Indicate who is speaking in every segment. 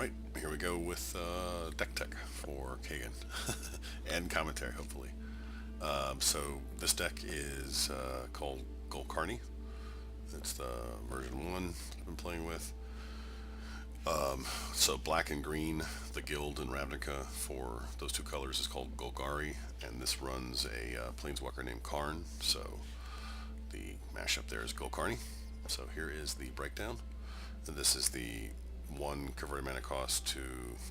Speaker 1: Alright, here we go with deck tech for Kagan and commentary, hopefully. So this deck is called Golkarni. It's the version 1 I've been playing with. So black and green, the Guild and Ravnica for those two colors is called Golgari, and this runs a planeswalker named Karn. So the mashup there is Golkarni. So here is the breakdown. And this is the one converted mana cost, 2,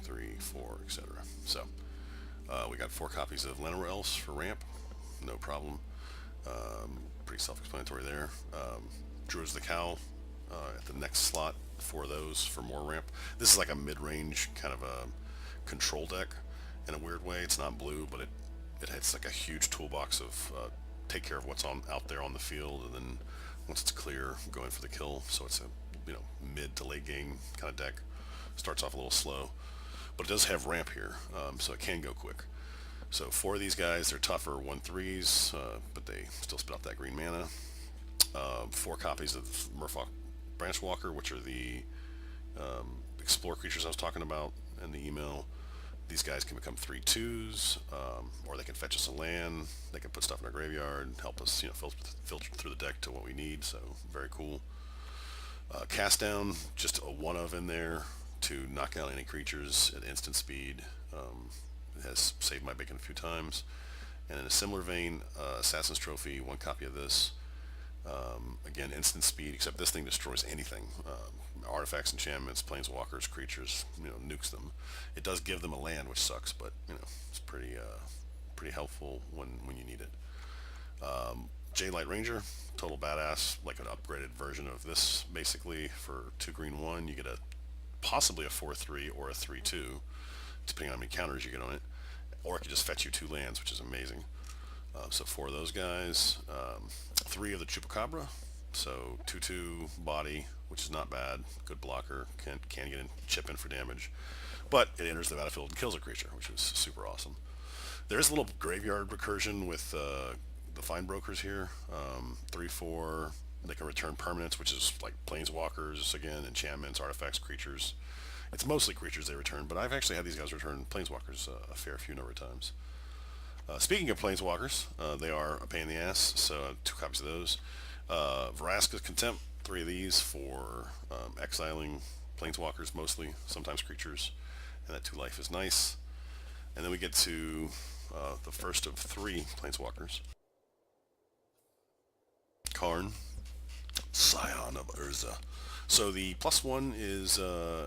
Speaker 1: 3, 4, etc. So we got 4 copies of Llanowar Elves for ramp, no problem. Pretty self-explanatory there. Druids of the Cowl at the next slot, 4 of those for more ramp. This is like a mid-range kind of a control deck in a weird way. It's not blue, but it has like a huge toolbox of take care of what's out there on the field, and then once it's clear, go in for the kill. So it's a mid to late game kind of deck. Starts off a little slow, but it does have ramp here, so it can go quick. So 4 of these guys, they're tougher 1/3s, but they still spit out that green mana. 4 copies of Merfolk Branchwalker, which are the explore creatures I was talking about in the email. These guys can become 3/2s, or they can fetch us a land. They can put stuff in our graveyard, help us, filter through the deck to what we need. So very cool. Cast down, just a 1 of in there to knock out any creatures at instant speed. It has saved my bacon a few times. And in a similar vein, Assassin's Trophy, 1 copy of this. Again, instant speed, except this thing destroys anything. Artifacts, enchantments, planeswalkers, creatures, nukes them. It does give them a land, which sucks, but it's pretty helpful when you need it. J-Light Ranger, total badass, like an upgraded version of this. Basically, for 2 green 1, you get possibly a 4/3 or a 3/2, depending on how many counters you get on it. Or it can just fetch you 2 lands, which is amazing. So 4 of those guys. 3 of the Chupacabra. So 2/2 body, which is not bad. Good blocker. Can get in, chip in for damage. But it enters the battlefield and kills a creature, which is super awesome. There's a little graveyard recursion with the Find Brokers here. 3/4. They can return permanents, which is like planeswalkers, again, enchantments, artifacts, creatures. It's mostly creatures they return, but I've actually had these guys return planeswalkers a fair few number of times. Speaking of planeswalkers, they are a pain in the ass, so 2 copies of those. Vraska's Contempt, 3 of these for exiling planeswalkers mostly, sometimes creatures, and that 2 life is nice. And then we get to the first of 3 planeswalkers. Karn, Scion of Urza. So the +1 is,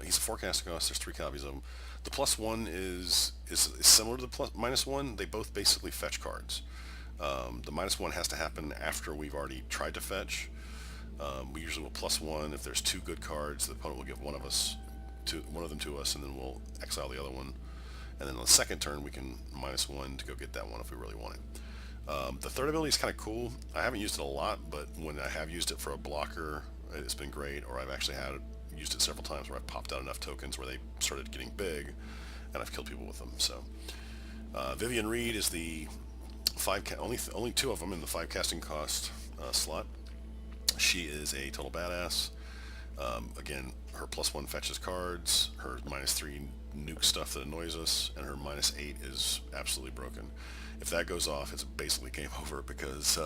Speaker 1: he's a forecasting cost, there's 3 copies of him. The +1 is similar to the -1. They both basically fetch cards. The -1 has to happen after we've already tried to fetch. We usually will +1. If there's 2 good cards, the opponent will give one of them to us, and then we'll exile the other one. And then on the second turn, we can -1 to go get that one if we really want it. The third ability is kind of cool. I haven't used it a lot, but when I have used it for a blocker, it's been great. Or I've actually used it several times where I've popped out enough tokens where they started getting big, and I've killed people with them. So Vivien Reed is the only 2 of them in the 5 casting cost slot. She is a total badass. Again, her +1 fetches cards, her -3 nuke stuff that annoys us, and her -8 is absolutely broken. If that goes off, it's basically game over, because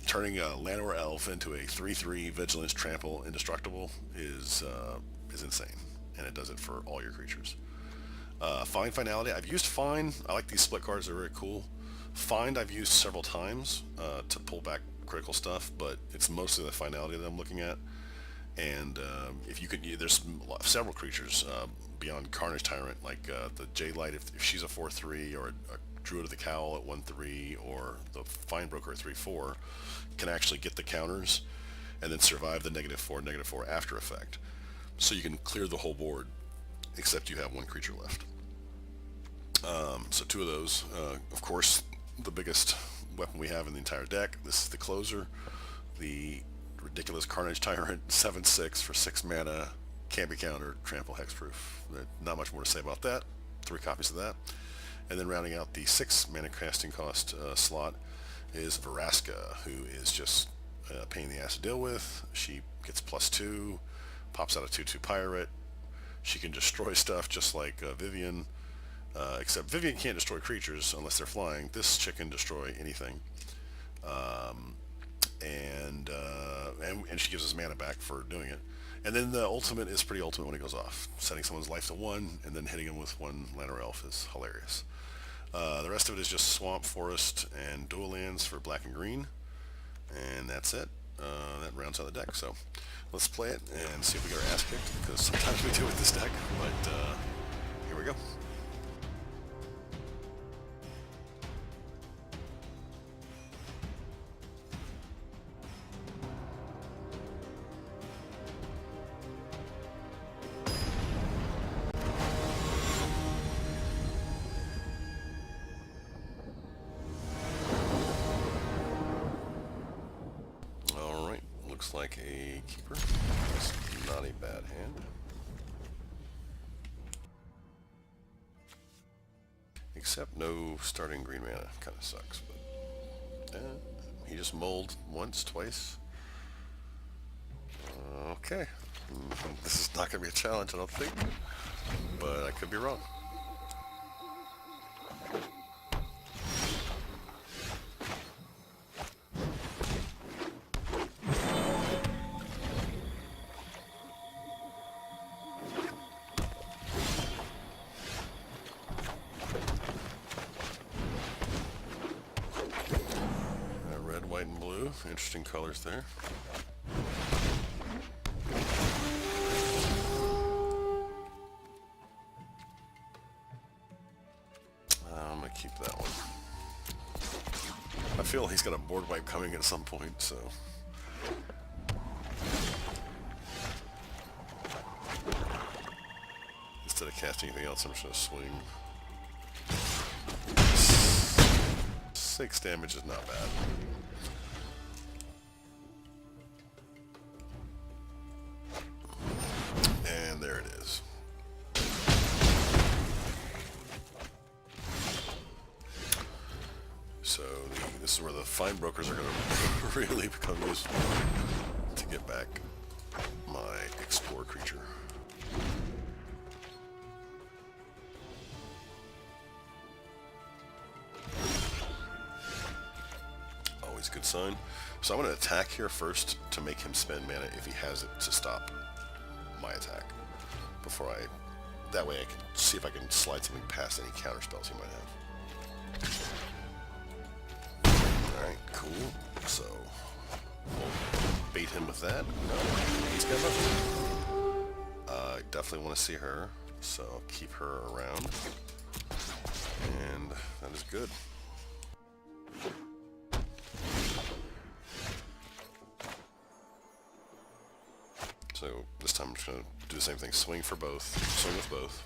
Speaker 1: turning a Llanowar Elf into a 3/3 Vigilance Trample Indestructible is insane, and it does it for all your creatures. Finality, I've used Find. I like these split cards, they're very cool. Find I've used several times to pull back critical stuff, but it's mostly the finality that I'm looking at. And if you could, there's several creatures beyond Carnage Tyrant, like the J-Light, if she's a 4/3, or a Druid of the Cowl at 1/3, or the Find Broker at 3/4, can actually get the counters and then survive the -4 after effect. So you can clear the whole board, except you have 1 creature left. So 2 of those. Of course, the biggest weapon we have in the entire deck. This is the closer, the ridiculous Carnage Tyrant, 7/6 for 6 mana, can't be countered, trample, hexproof. Not much more to say about that. 3 copies of that. And then rounding out the 6 mana casting cost slot is Vraska, who is just a pain in the ass to deal with. She gets +2, pops out a 2/2 pirate, She can destroy stuff just like Vivien, except Vivien can't destroy creatures unless they're flying. This chick can destroy anything. And she gives us mana back for doing it. And then the ultimate is pretty ultimate when it goes off. Setting someone's life to 1 and then hitting them with 1 land or elf is hilarious. The rest of it is just swamp, forest, and dual lands for black and green. And that's it. That rounds out the deck. So let's play it and see if we get our ass kicked, because sometimes we do with this deck. But here we go. Looks like a keeper. It's not a bad hand. Except no starting green mana. Kind of sucks, but he just mulled once, twice. Okay. This is not going to be a challenge, I don't think, but I could be wrong. White and blue, interesting colors there. I'm gonna keep that one. I feel he's got a board wipe coming at some point, so. Instead of casting anything else, I'm just gonna swing. 6 damage is not bad. And there it is. So this is where the fine brokers are going to really become useful to get back my explore creature. Always a good sign. So I'm going to attack here first to make him spend mana if he has it to stop my attack. Before that way I can see if I can slide something past any counter spells he might have. Alright, cool. So we'll bait him with that. No, he's got nothing. I definitely want to see her, so I'll keep her around. And that is good. So this time I'm just going to do the same thing. Swing for both. Swing with both.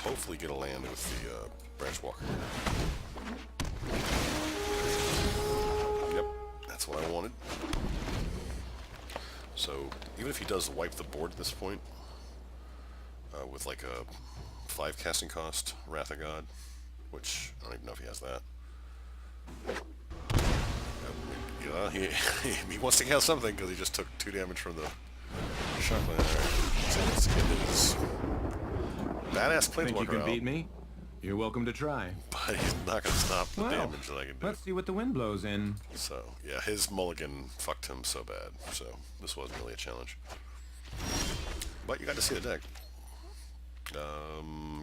Speaker 1: Hopefully get a land with the Branch Walker. Yep, that's what I wanted. So even if he does wipe the board at this point, with like a 5 casting cost, Wrath of God, which I don't even know if he has that. You know, he wants to cast something because he just took 2 damage from the sharp land. So let's get his badass Planeswalker
Speaker 2: Think you can
Speaker 1: out.
Speaker 2: beat me? You're welcome to try.
Speaker 1: But he's not going to stop the damage that I can do.
Speaker 2: Let's see what the wind blows in.
Speaker 1: So, yeah, his mulligan fucked him so bad. So, this wasn't really a challenge. But you got to see the deck.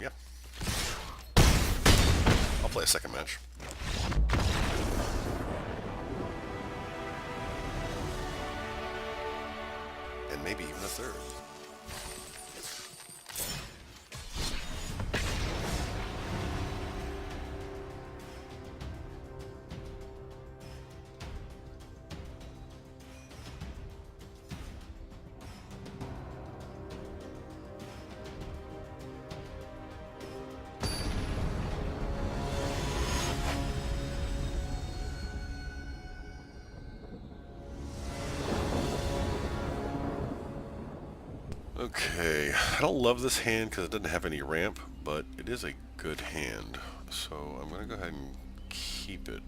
Speaker 1: Yeah. I'll play a second match. And maybe even a third. Okay, I don't love this hand because it doesn't have any ramp, but it is a good hand. So I'm going to go ahead and keep it.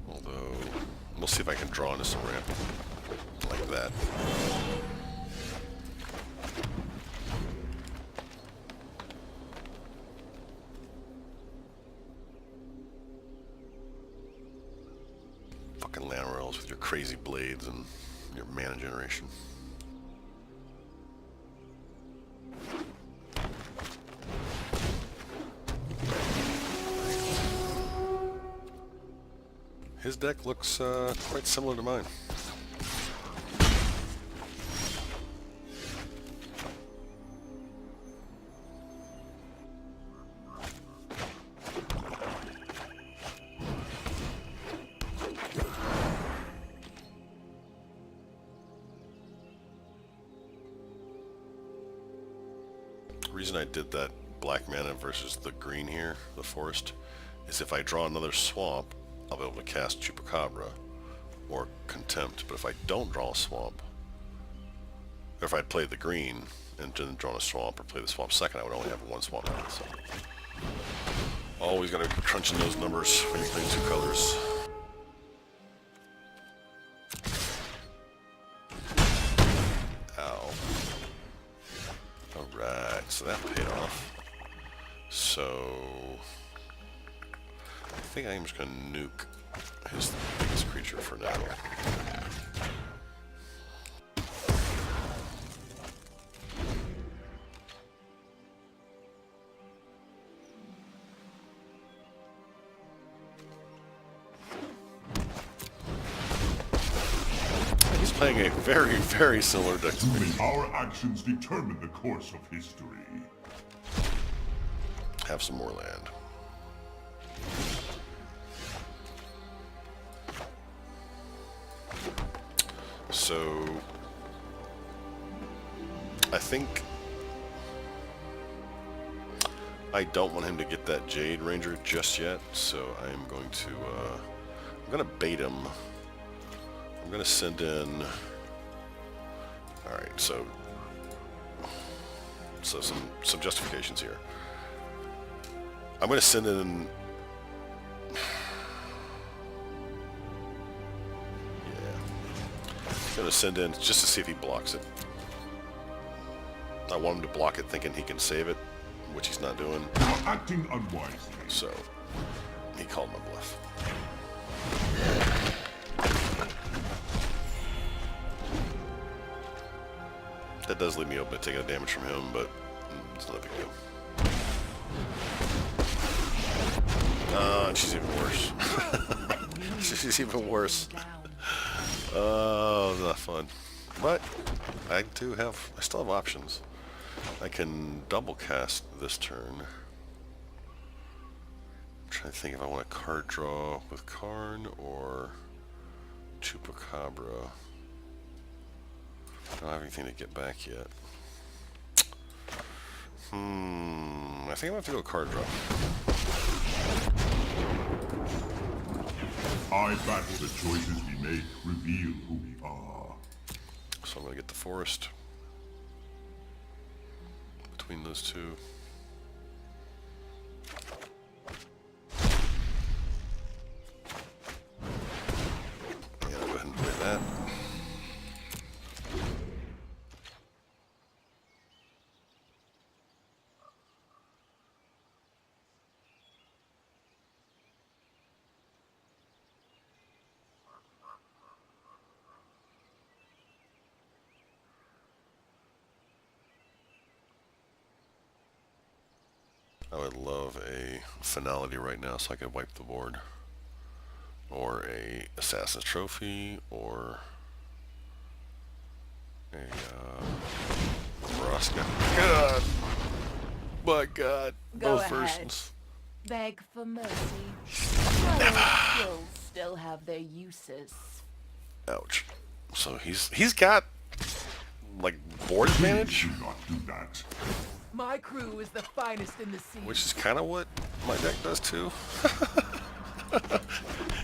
Speaker 1: Although, we'll see if I can draw into some ramp like that. crazy blades and your mana generation. His deck looks quite similar to mine. The reason I did that black mana versus the green here, the forest, is if I draw another swamp, I'll be able to cast Chupacabra or Contempt. But if I don't draw a swamp, or if I'd played the green and didn't draw a swamp or play the swamp second, I would only have one swamp left. So always got to be crunching those numbers when you're playing two colors. Ow. Alright, so that paid off. So I think I'm just going to nuke his biggest creature for now. He's playing a very, very similar deck to me.
Speaker 3: Our actions determine the course of history.
Speaker 1: Have some more land. So I think I don't want him to get that Jade Ranger just yet, so I am going to I'm gonna bait him. I'm gonna send in. All right, so some justifications here. I'm gonna send in. Gonna send in just to see if he blocks it. I want him to block it thinking he can save it, which he's not doing.
Speaker 3: You're acting unwisely.
Speaker 1: So he called my bluff. That does leave me open to taking a damage from him, but it's not a big deal. And she's even worse. She's even worse. Oh, not fun. But I still have options. I can double cast this turn. I'm trying to think if I want a card draw with Karn or Chupacabra. I don't have anything to get back yet. I think I'm gonna have to go card draw.
Speaker 3: I battle the choices we make reveal who we are.
Speaker 1: So I'm gonna get the forest between those two. Yeah, I'll go ahead and play that. I would love a finality right now so I could wipe the board. Or a Assassin's Trophy, or a Vraska. God! My God!
Speaker 4: Go
Speaker 1: Both
Speaker 4: ahead.
Speaker 1: versions.
Speaker 4: Beg for mercy. Skills still have their uses.
Speaker 1: Ouch. So he's got like board advantage,
Speaker 3: Do not do that.
Speaker 4: My crew is the finest in the sea.
Speaker 1: which is kind of what my deck does too.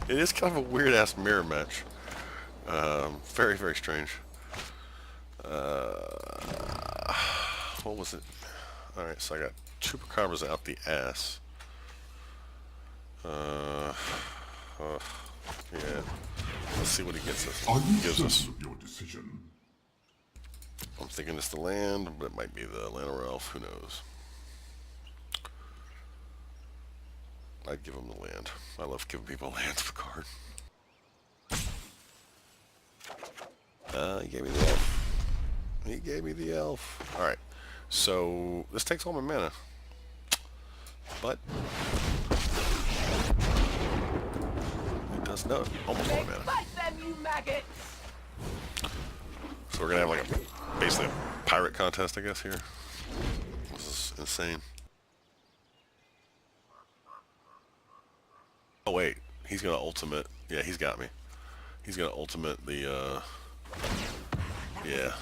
Speaker 1: It is kind of a weird ass mirror match. Very, very strange. What was it? Alright, so I got Chupacabras out the ass. Yeah. Let's see what he gets us.
Speaker 3: Are you
Speaker 1: Gives us.
Speaker 3: certain of your decision?
Speaker 1: I'm thinking it's the land, but it might be the land or elf. Who knows? I'd give him the land. I love giving people lands with card. He gave me the elf. He gave me the elf. Alright. So, this takes all my mana. But it does no, almost all my mana.
Speaker 4: Fight them, you maggots!
Speaker 1: So we're gonna have like basically a pirate contest, I guess, here. This is insane. Oh wait, he's gonna ultimate. Yeah, he's got me. He's gonna ultimate the yeah.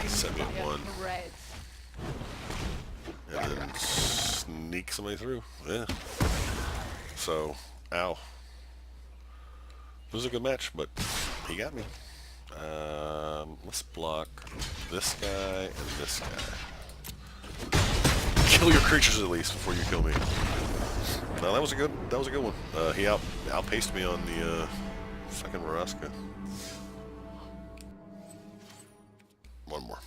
Speaker 1: Set me at 1. And then sneak somebody through. Yeah. So, ow. It was a good match, but he got me. Let's block this guy and this guy. Kill your creatures at least before you kill me. No, that was a good one. He outpaced me on the fucking Vraska. One more.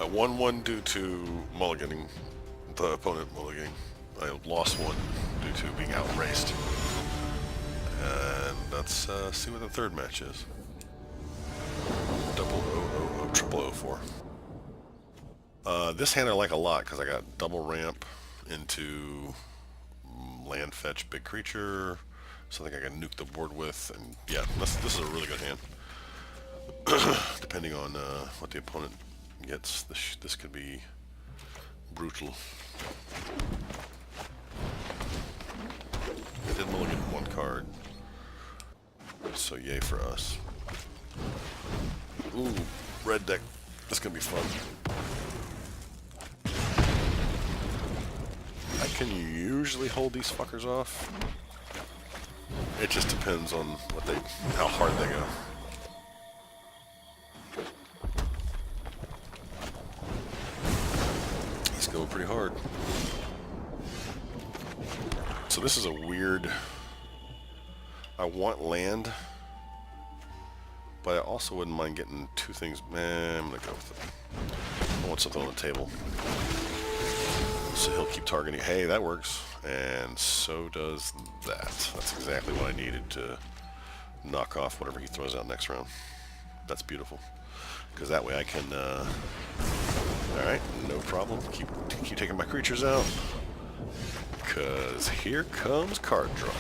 Speaker 1: I won one due to mulliganing, the opponent mulliganing. I lost one due to being outraced. And let's see what the third match is. 00000004. This hand I like a lot because I got double ramp into land fetch big creature, something I can nuke the board with, and yeah, this is a really good hand. Depending on what the opponent gets, this could be brutal. I did mulligan one card, so yay for us. Ooh, red deck. This is gonna be fun. I can usually hold these fuckers off. It just depends on how hard they go. He's going pretty hard. So this is a weird. I want land, but I also wouldn't mind getting two things. Man, I'm gonna go with it. I want something on the table. So he'll keep targeting. Hey, that works. And so does that. That's exactly what I needed to knock off whatever he throws out next round. That's beautiful. Because that way I can, alright, no problem. Keep taking my creatures out. Because here comes card draw.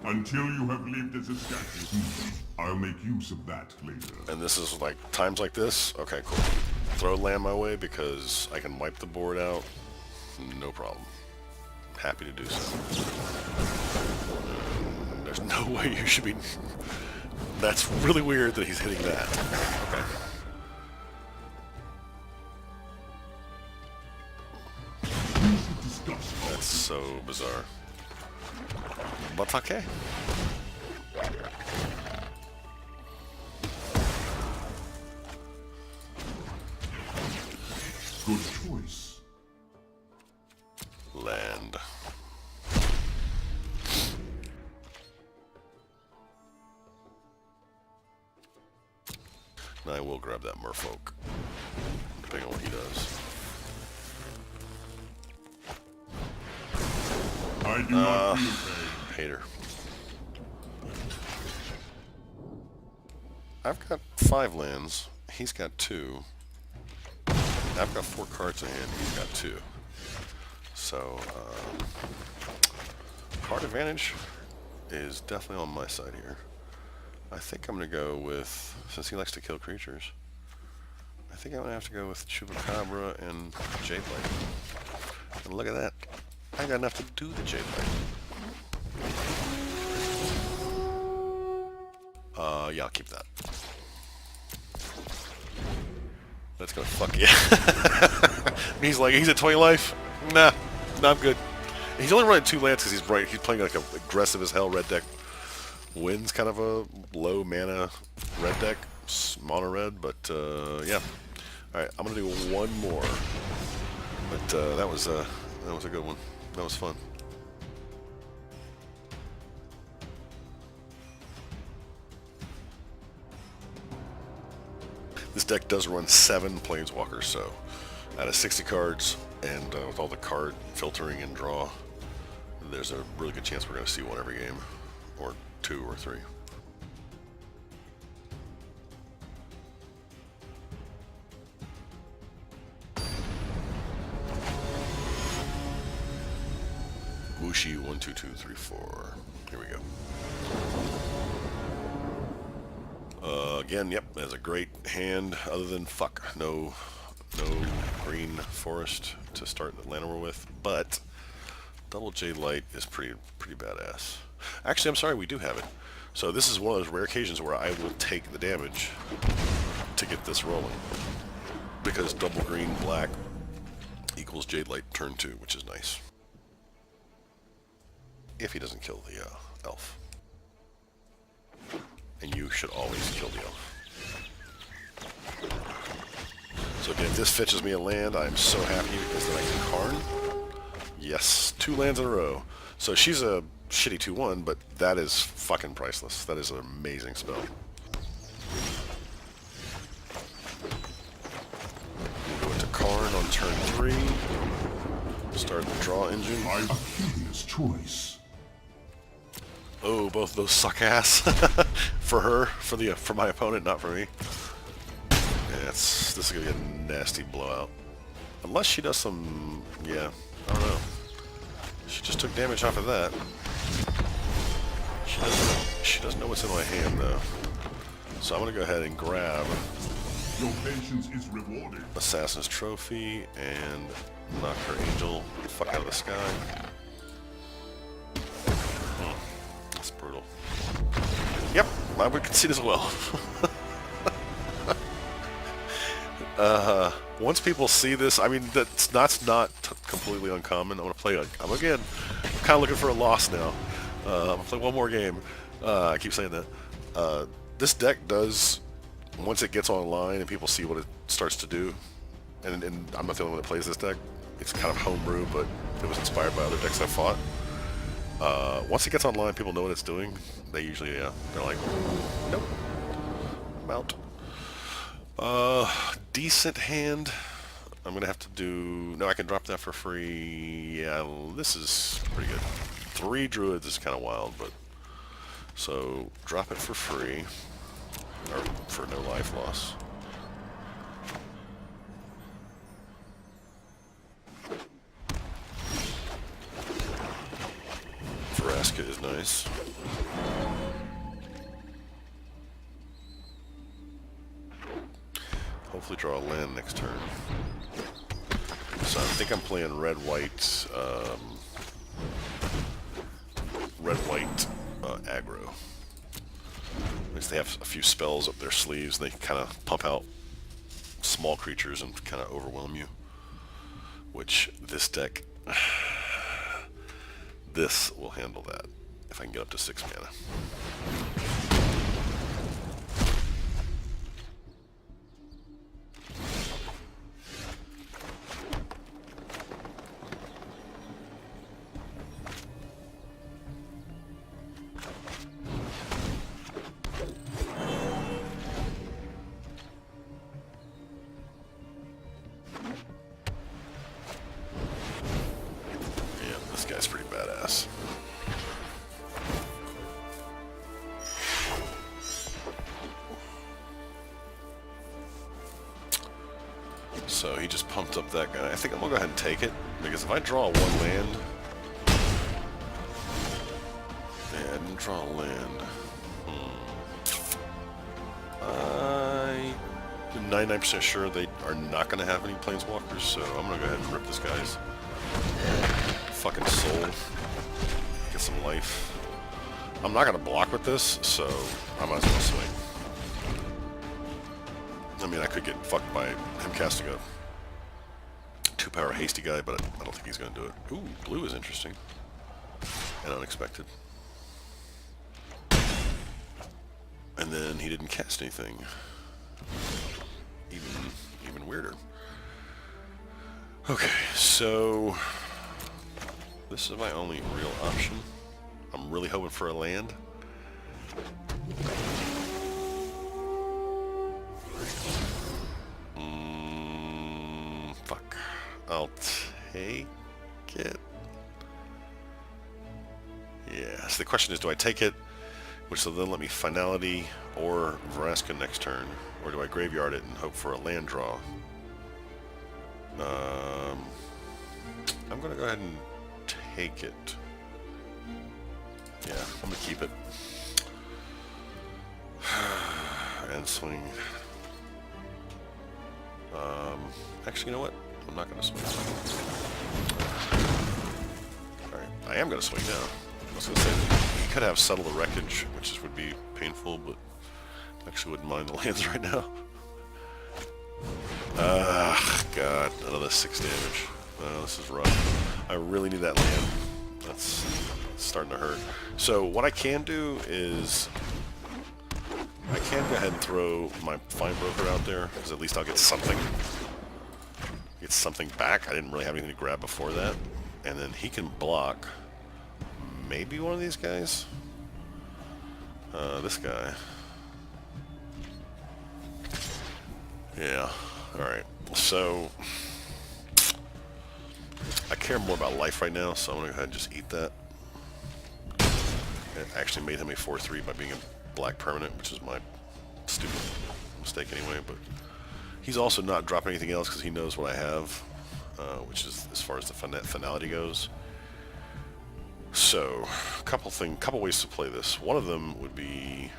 Speaker 3: Until you have lived as a statue, I'll make use of that later.
Speaker 1: And this is like, times like this? Okay, cool. Throw land my way because I can wipe the board out. No problem. Happy to do so. There's no way you should be... That's really weird that he's hitting that. Okay. That's so bizarre. But okay.
Speaker 3: Good choice.
Speaker 1: Land. Now I will grab that merfolk, depending on what he does.
Speaker 3: I do not feel pain.
Speaker 1: Hater. I've got 5 lands. He's got 2. I've got 4 cards in hand. He's got 2. So, card advantage is definitely on my side here. I think I'm going to go with, since he likes to kill creatures, I think I'm going to have to go with Chupacabra and Jayblade. And look at that. I got enough to do the Jayblade. Yeah, I'll keep that. That's gonna fuck you. He's like, he's at 20 life? Nah, I'm good. He's only running 2 lands because he's playing like a aggressive as hell red deck. Wins kind of a low mana red deck, mono red, but yeah. Alright, I'm gonna do one more. But that was a good one. That was fun. This deck does run 7 Planeswalkers, so out of 60 cards, And with all the card filtering and draw, there's a really good chance we're going to see one every game, or two or three. Wuxi 1 2 2 3 4. Here we go. Again, yep, that's a great hand. Other than no green forest to start the Llanowar with, but double Jade Light is pretty badass. Actually, I'm sorry, we do have it. So this is one of those rare occasions where I will take the damage to get this rolling, because double green black equals Jade Light turn 2, which is nice. If he doesn't kill the elf. And you should always kill the elf. So again, if this fetches me a land, I'm so happy because then I can Karn. Yes, 2 lands in a row. So she's a shitty 2/1, but that is fucking priceless. That is an amazing spell. We'll go into Karn on turn 3. Start the draw engine.
Speaker 3: A curious choice.
Speaker 1: Oh, both those suck ass. For her, for my opponent, not for me. Yeah, this is gonna be a nasty blowout. Unless she does some, yeah, I don't know. She just took damage off of that. She doesn't know what's in my hand though. So I'm gonna go ahead and grab
Speaker 3: Your patience is rewarded.
Speaker 1: Assassin's Trophy and knock her angel the fuck out of the sky. That's brutal. Yep, I would concede as well. Once people see this, I mean, that's not completely uncommon. I'm again kind of looking for a loss now. I'm going to play one more game. I keep saying that. This deck does, once it gets online and people see what it starts to do, and I'm not the only one that plays this deck. It's kind of homebrew, but it was inspired by other decks I fought. Once it gets online, people know what it's doing. They usually, they're like, nope, I'm out. Decent hand. I'm gonna have to do. No, I can drop that for free. Yeah, this is pretty good. 3 druids is kind of wild, but so drop it for free or for no life loss. Vraska is nice. Hopefully draw a land next turn. So I think I'm playing red-white aggro. At least they have a few spells up their sleeves and they can kind of pump out small creatures and kind of overwhelm you. Which this deck, this will handle that if I can get up to 6 mana. This guy's pretty badass. So he just pumped up that guy. I think I'm gonna go ahead and take it, because if I draw 1 land... Yeah, I didn't draw a land. I'm 99% sure they are not gonna have any planeswalkers, so I'm gonna go ahead and rip this guy's fucking soul. Get some life. I'm not gonna block with this, so I might as well swing. I mean, I could get fucked by him casting a 2-power hasty guy, but I don't think he's gonna do it. Ooh, blue is interesting and unexpected. And then he didn't cast anything. Even weirder. Okay, so this is my only real option. I'm really hoping for a land. Fuck. I'll take it? Yeah, so the question is, do I take it, which will then let me Finality or Vraska next turn, or do I graveyard it and hope for a land draw? I'm going to go ahead and take it. Yeah, I'm going to keep it. And swing. Actually, you know what? I'm not going to swing. Alright, I am going to swing now. I was going to say, he could have Settle the Wreckage, which would be painful, but I actually wouldn't mind the lands right now. God, another 6 damage. This is rough. I really need that land. That's starting to hurt. So what I can do is I can go ahead and throw my Fine Broker out there, because at least I'll get something. Get something back. I didn't really have anything to grab before that. And then he can block maybe one of these guys. This guy. Yeah. Alright. So I care more about life right now, so I'm going to go ahead and just eat that. It actually made him a 4/3 by being a black permanent, which is my stupid mistake anyway, but he's also not dropping anything else because he knows what I have, which is as far as the finality goes. So, couple ways to play this. One of them would be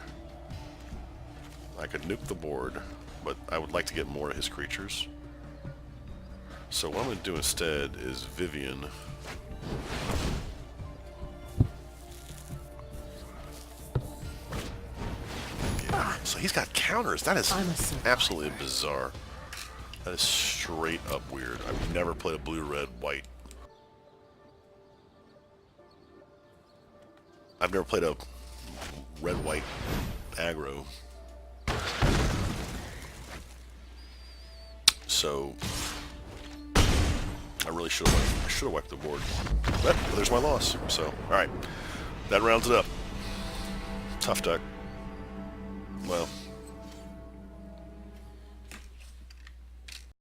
Speaker 1: I could nuke the board, but I would like to get more of his creatures. So what I'm going to do instead is Vivien. Yeah. So he's got counters. That is absolutely bizarre. That is straight up weird. I've never played a blue, red, white. I've never played a red, white aggro. So I really should have wiped the board. But there's my loss. So, alright. That rounds it up. Tough duck. Well,